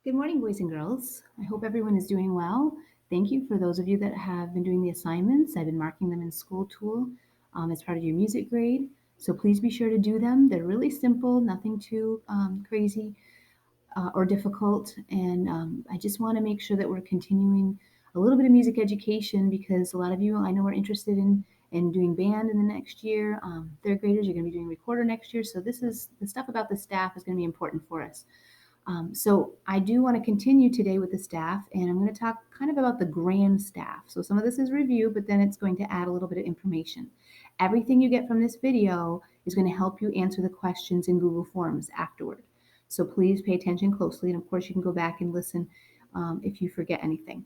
Good morning, boys and girls. I hope everyone is doing well. Thank you for those of you that have been doing the assignments. I've been marking them in School Tool as part of your music grade. So please be sure to do them. They're really simple, nothing too crazy or difficult. And I just want to make sure that we're continuing a little bit of music education because a lot of you I know are interested in doing band in the next year. Third graders, you're going to be doing recorder next year. So this is the stuff about the staff is going to be important for us. So I do want to continue today with the staff, and I'm going to talk kind of about the grand staff. So some of this is review, but then it's going to add a little bit of information. Everything you get from this video is going to help you answer the questions in Google Forms afterward. So please pay attention closely, and of course you can go back and listen if you forget anything.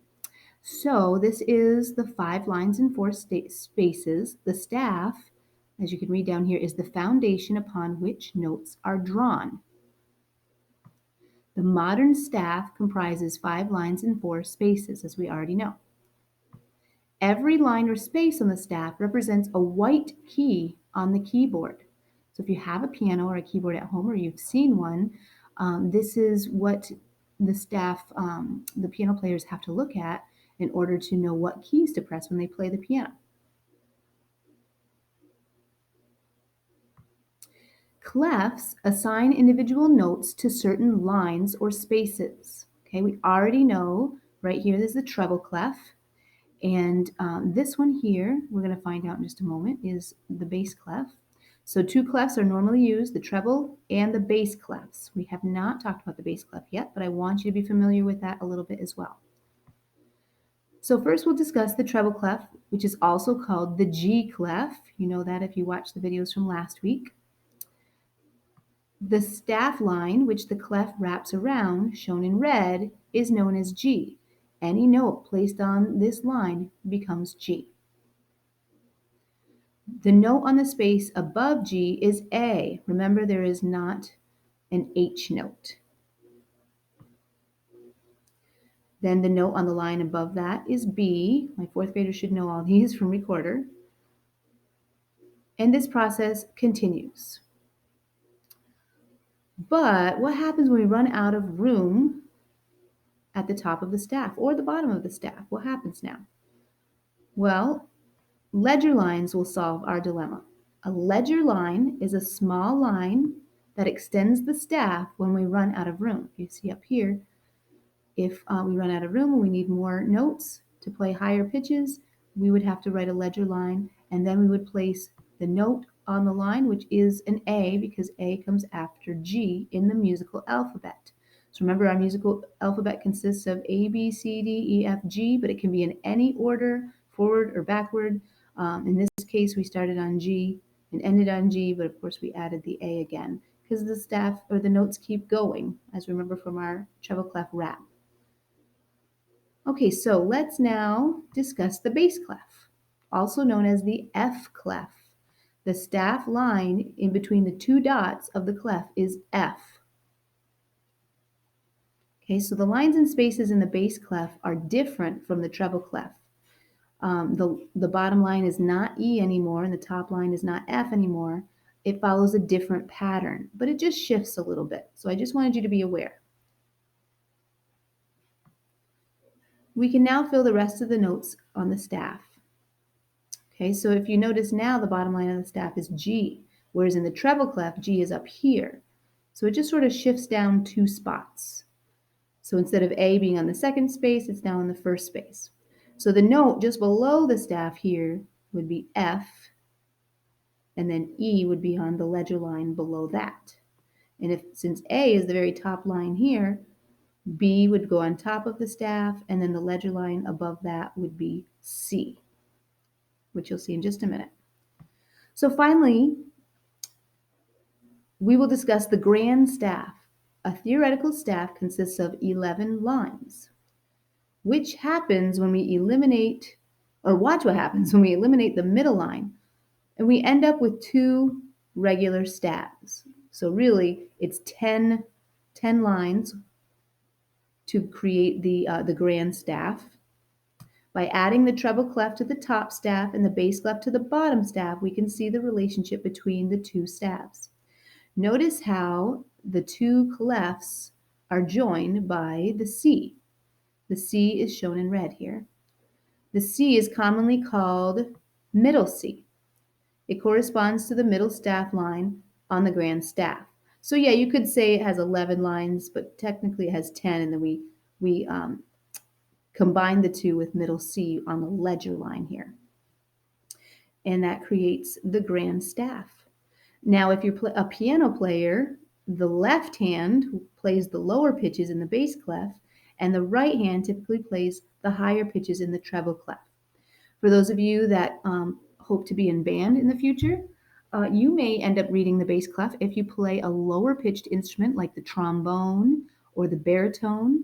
So this is the 5 lines and 4 spaces. The staff, as you can read down here, is the foundation upon which notes are drawn. The modern staff comprises 5 lines and 4 spaces, as we already know. Every line or space on the staff represents a white key on the keyboard. So if you have a piano or a keyboard at home or you've seen one, this is what the staff, the piano players have to look at in order to know what keys to press when they play the piano. Clefs assign individual notes to certain lines or spaces. Okay, we already know right here there's the treble clef, and this one here, we're going to find out in just a moment, is the bass clef. So 2 clefs are normally used, the treble and the bass clefs. We have not talked about the bass clef yet, but I want you to be familiar with that a little bit as well. So first we'll discuss the treble clef, which is also called the G clef. You know that if you watched the videos from last week. The staff line, which the clef wraps around, shown in red, is known as G. Any note placed on this line becomes G. The note on the space above G is A. Remember, there is not an H note. Then the note on the line above that is B. My 4th graders should know all these from recorder. And this process continues. But what happens when we run out of room at the top of the staff or the bottom of the staff? What happens now? Well, ledger lines will solve our dilemma. A ledger line is a small line that extends the staff when we run out of room. You see up here, if we run out of room and we need more notes to play higher pitches, we would have to write a ledger line, and then we would place the note on the line, which is an A, because A comes after G in the musical alphabet. So remember, our musical alphabet consists of A, B, C, D, E, F, G, but it can be in any order, forward or backward. In this case, we started on G and ended on G, but of course we added the A again because the staff or the notes keep going, as remember from our treble clef rap. Okay, so let's now discuss the bass clef, also known as the F clef. The staff line in between the 2 dots of the clef is F. Okay, so the lines and spaces in the bass clef are different from the treble clef. The bottom line is not E anymore, and the top line is not F anymore. It follows a different pattern, but it just shifts a little bit. So I just wanted you to be aware. We can now fill the rest of the notes on the staff. Okay, so if you notice now, the bottom line of the staff is G, whereas in the treble clef, G is up here. So it just sort of shifts down 2 spots. So instead of A being on the 2nd space, it's now in the 1st space. So the note just below the staff here would be F, and then E would be on the ledger line below that. And since A is the very top line here, B would go on top of the staff, and then the ledger line above that would be C, which you'll see in just a minute. So finally, we will discuss the grand staff. A theoretical staff consists of 11 lines. Which happens when we eliminate, or watch what happens when we eliminate the middle line, and we end up with 2 regular staves. So really, it's 10 lines to create the grand staff. By adding the treble clef to the top staff and the bass clef to the bottom staff, we can see the relationship between the 2 staves. Notice how the 2 clefs are joined by the C. The C is shown in red here. The C is commonly called middle C. It corresponds to the middle staff line on the grand staff. So yeah, you could say it has 11 lines, but technically it has 10, and then we combine the two with middle C on the ledger line here. And that creates the grand staff. Now, if you're a piano player, the left hand plays the lower pitches in the bass clef, and the right hand typically plays the higher pitches in the treble clef. For those of you that hope to be in band in the future, you may end up reading the bass clef if you play a lower pitched instrument like the trombone or the baritone,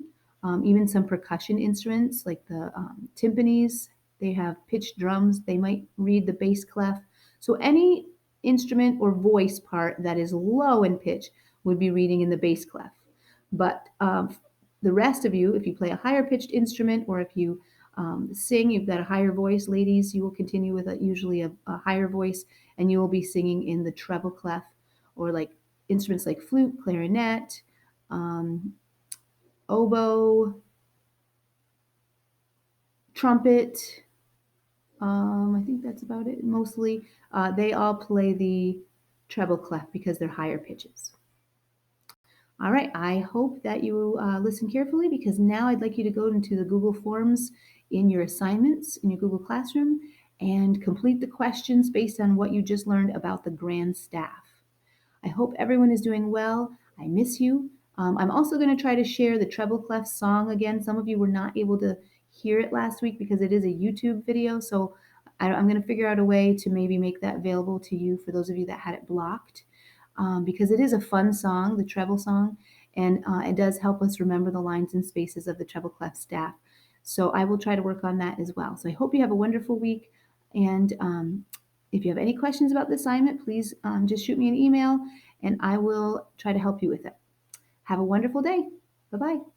even some percussion instruments like the timpanis. They have pitched drums. They might read the bass clef. So any instrument or voice part that is low in pitch would be reading in the bass clef. But the rest of you, if you play a higher pitched instrument or if you sing, you've got a higher voice. Ladies, you will continue with usually a higher voice, and you will be singing in the treble clef or like instruments like flute, clarinet, oboe, trumpet. I think that's about it. Mostly, they all play the treble clef because they're higher pitches. All right, I hope that you listen carefully because now I'd like you to go into the Google Forms in your assignments in your Google Classroom and complete the questions based on what you just learned about the grand staff. I hope everyone is doing well. I miss you. I'm also going to try to share the treble clef song again. Some of you were not able to hear it last week because it is a YouTube video, so I'm going to figure out a way to maybe make that available to you for those of you that had it blocked. Because it is a fun song, the treble song, and it does help us remember the lines and spaces of the treble clef staff. So I will try to work on that as well. So I hope you have a wonderful week. And if you have any questions about the assignment, please just shoot me an email and I will try to help you with it. Have a wonderful day. Bye bye.